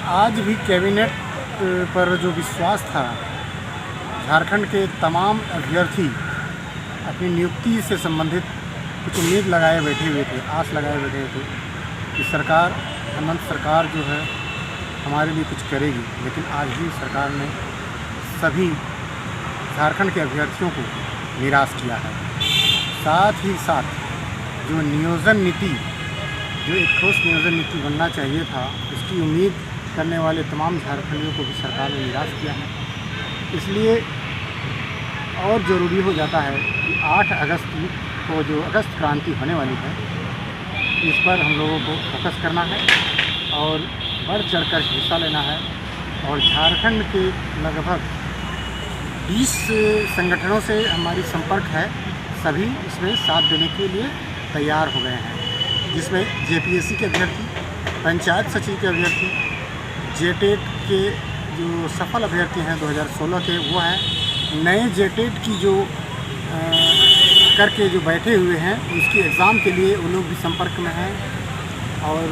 आज भी कैबिनेट पर जो विश्वास था, झारखंड के तमाम अभ्यर्थी अपनी नियुक्ति से संबंधित कुछ उम्मीद लगाए बैठे हुए थे, आस लगाए बैठे हुए थे कि सरकार, हेमंत सरकार जो है हमारे लिए कुछ करेगी। लेकिन आज भी सरकार ने सभी झारखंड के अभ्यर्थियों को निराश किया है। साथ ही साथ जो नियोजन नीति, जो एक ठोस नियोजन नीति बनना चाहिए था, उसकी उम्मीद करने वाले तमाम झारखंडियों को भी सरकार ने निराश किया है। इसलिए और ज़रूरी हो जाता है कि 8 अगस्त को जो अगस्त क्रांति होने वाली है, इस पर हम लोगों को फोकस करना है और बढ़ चढ़कर हिस्सा लेना है। और झारखंड के लगभग 20 संगठनों से हमारी संपर्क है, सभी इसमें साथ देने के लिए तैयार हो गए हैं, जिसमें जेपीएससी के अभ्यर्थी, पंचायत सचिव के अभ्यर्थी, जेटेट के जो सफल अभ्यर्थी हैं 2016 के वो हैं, नए जेटेट की जो करके जो बैठे हुए हैं उसकी एग्ज़ाम के लिए वो लोग भी संपर्क में हैं। और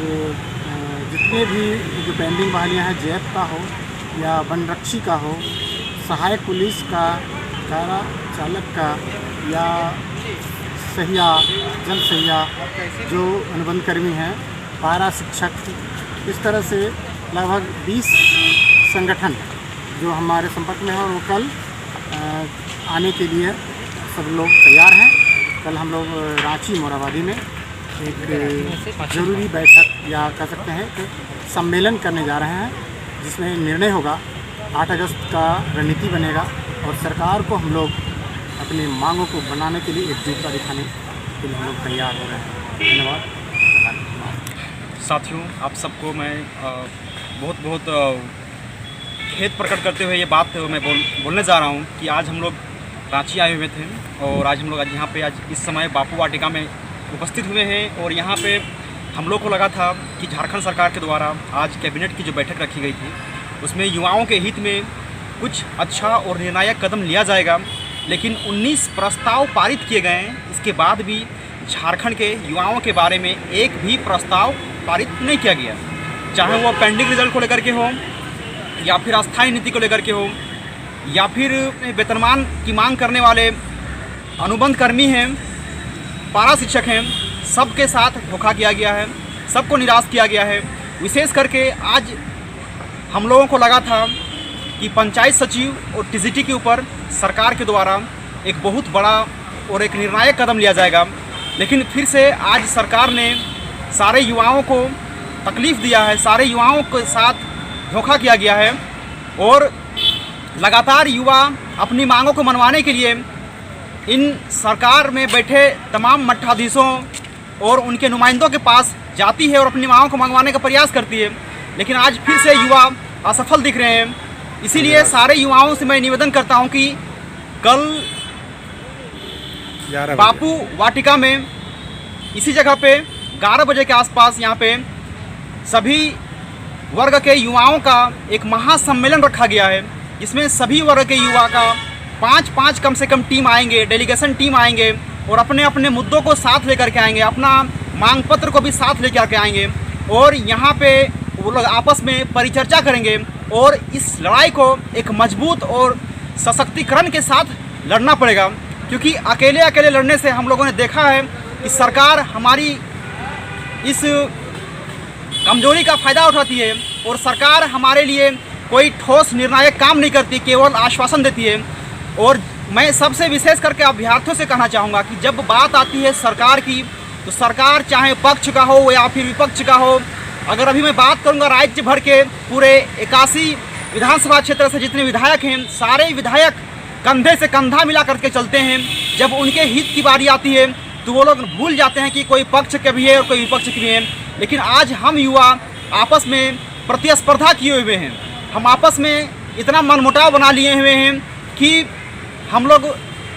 जितने भी जो पेंडिंग बहालियाँ हैं, जैप का हो या वनरक्षी का हो, सहायक पुलिस का, कारा चालक का या सहिया, जल सहिया जो अनुबंध कर्मी हैं, पारा शिक्षक, इस तरह से लगभग 20 संगठन जो हमारे संपर्क में हैं और वो कल आने के लिए सब लोग तैयार हैं। कल हम लोग रांची मोराबादी में एक ज़रूरी बैठक या कह सकते हैं कि सम्मेलन करने जा रहे हैं, जिसमें निर्णय होगा। 8 अगस्त का रणनीति बनेगा और सरकार को हम लोग अपनी मांगों को बनाने के लिए एकजुटता दिखाने के लिए हम लोग तैयार हो रहे हैं। धन्यवाद साथियों, आप सबको मैं बहुत खेद प्रकट करते हुए ये बात मैं बोलने जा रहा हूँ कि आज हम लोग रांची आए हुए थे और आज हम लोग यहाँ पे आज इस समय बापू वाटिका में उपस्थित हुए हैं। और यहाँ पे हम लोग को लगा था कि झारखंड सरकार के द्वारा आज कैबिनेट की जो बैठक रखी गई थी, उसमें युवाओं के हित में कुछ अच्छा और निर्णायक कदम लिया जाएगा। लेकिन 19 प्रस्ताव पारित किए गए हैं, इसके बाद भी झारखंड के युवाओं के बारे में एक भी प्रस्ताव पारित नहीं किया गया, चाहे वो पेंडिंग रिजल्ट को लेकर के हो या फिर अस्थायी नीति को लेकर के हो या फिर वेतनमान की मांग करने वाले अनुबंध कर्मी हैं, पारा शिक्षक हैं, सबके साथ धोखा किया गया है, सबको निराश किया गया है। विशेष करके आज हम लोगों को लगा था कि पंचायत सचिव और टीजीटी के ऊपर सरकार के द्वारा एक बहुत बड़ा और एक निर्णायक कदम लिया जाएगा, लेकिन फिर से आज सरकार ने सारे युवाओं को तकलीफ़ दिया है, सारे युवाओं के साथ धोखा किया गया है। और लगातार युवा अपनी मांगों को मनवाने के लिए इन सरकार में बैठे तमाम मठाधीशों और उनके नुमाइंदों के पास जाती है और अपनी मांगों को मंगवाने का प्रयास करती है, लेकिन आज फिर से युवा असफल दिख रहे हैं। इसीलिए सारे युवाओं से मैं निवेदन करता हूं कि कल बापू वाटिका में इसी जगह पे 11 बजे के आसपास यहाँ पे सभी वर्ग के युवाओं का एक महासम्मेलन रखा गया है, जिसमें सभी वर्ग के युवा का 5-5 कम से कम टीम आएंगे, डेलीगेशन टीम आएंगे और अपने अपने मुद्दों को साथ लेकर के आएंगे, अपना मांग पत्र को भी साथ लेकर के आएंगे और यहाँ पे वो लोग आपस में परिचर्चा करेंगे और इस लड़ाई को एक मजबूत और सशक्तिकरण के साथ लड़ना पड़ेगा। क्योंकि अकेले अकेले लड़ने से हम लोगों ने देखा है कि सरकार हमारी इस कमजोरी का फ़ायदा उठाती है और सरकार हमारे लिए कोई ठोस निर्णायक काम नहीं करती, केवल आश्वासन देती है। और मैं सबसे विशेष करके अभ्यर्थियों से कहना चाहूँगा कि जब बात आती है सरकार की, तो सरकार चाहे पक्ष का हो या फिर विपक्ष का हो, अगर अभी मैं बात करूँगा राज्य भर के पूरे 81 विधानसभा क्षेत्र से जितने विधायक हैं, सारे विधायक कंधे से कंधा मिला करके चलते हैं। जब उनके हित की बारी आती है तो वो लोग भूल जाते हैं कि कोई पक्ष के भी है और कोई विपक्ष के भी है। लेकिन आज हम युवा आपस में प्रतिस्पर्धा किए हुए हैं, हम आपस में इतना मनमुटाव बना लिए हुए हैं कि हम लोग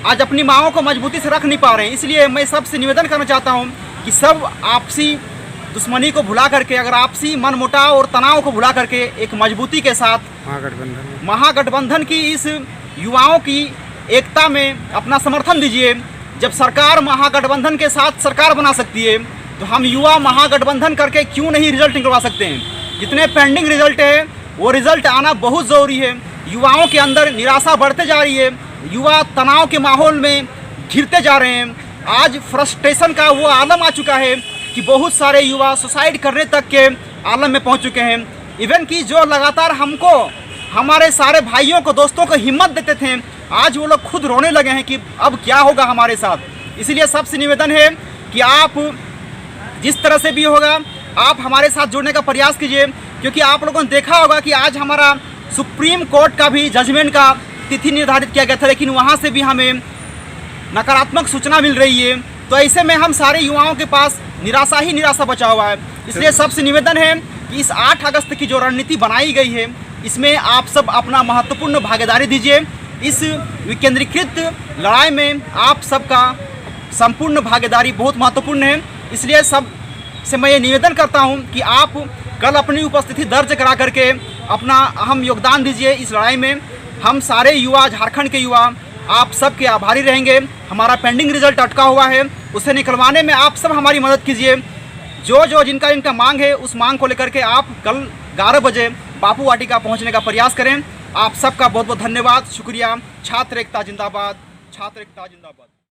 आज अपनी मांगों को मजबूती से रख नहीं पा रहे हैं। इसलिए मैं सबसे निवेदन करना चाहता हूं कि सब आपसी दुश्मनी को भुला करके, अगर आपसी मनमुटाव और तनाव को भुला करके एक मजबूती के साथ महागठबंधन की इस युवाओं की एकता में अपना समर्थन दीजिए। जब सरकार महागठबंधन के साथ सरकार बना सकती है, तो हम युवा महागठबंधन करके क्यों नहीं रिजल्ट निकलवा सकते हैं। जितने पेंडिंग रिजल्ट है वो रिजल्ट आना बहुत ज़रूरी है। युवाओं के अंदर निराशा बढ़ते जा रही है, युवा तनाव के माहौल में घिरते जा रहे हैं। आज फ्रस्ट्रेशन का वो आलम आ चुका है कि बहुत सारे युवा सुसाइड करने तक के आलम में पहुंच चुके हैं। इवन कि जो लगातार हमको, हमारे सारे भाइयों को, दोस्तों को हिम्मत देते थे, आज वो लोग खुद रोने लगे हैं कि अब क्या होगा हमारे साथ। इसीलिए सबसे निवेदन है कि आप जिस तरह से भी होगा आप हमारे साथ जुड़ने का प्रयास कीजिए, क्योंकि आप लोगों ने देखा होगा कि आज हमारा सुप्रीम कोर्ट का भी जजमेंट का तिथि निर्धारित किया गया था, लेकिन वहाँ से भी हमें नकारात्मक सूचना मिल रही है। तो ऐसे में हम सारे युवाओं के पास निराशा ही निराशा बचा हुआ है। इसलिए सबसे निवेदन है कि इस 8 अगस्त की जो रणनीति बनाई गई है इसमें आप सब अपना महत्वपूर्ण भागीदारी दीजिए। इस विकेंद्रीकृत लड़ाई में आप सबका संपूर्ण भागीदारी बहुत महत्वपूर्ण है। इसलिए सब से मैं ये निवेदन करता हूं कि आप कल अपनी उपस्थिति दर्ज करा करके अपना अहम योगदान दीजिए इस लड़ाई में। हम सारे युवा, झारखंड के युवा, आप सब के आभारी रहेंगे। हमारा पेंडिंग रिजल्ट अटका हुआ है, उसे निकलवाने में आप सब हमारी मदद कीजिए। जो जिनका मांग है उस मांग को लेकर के आप कल 11 बजे बापू वाटिका पहुंचने का प्रयास करें। आप सबका बहुत बहुत धन्यवाद, शुक्रिया। छात्र एकता जिंदाबाद, छात्र एकता जिंदाबाद।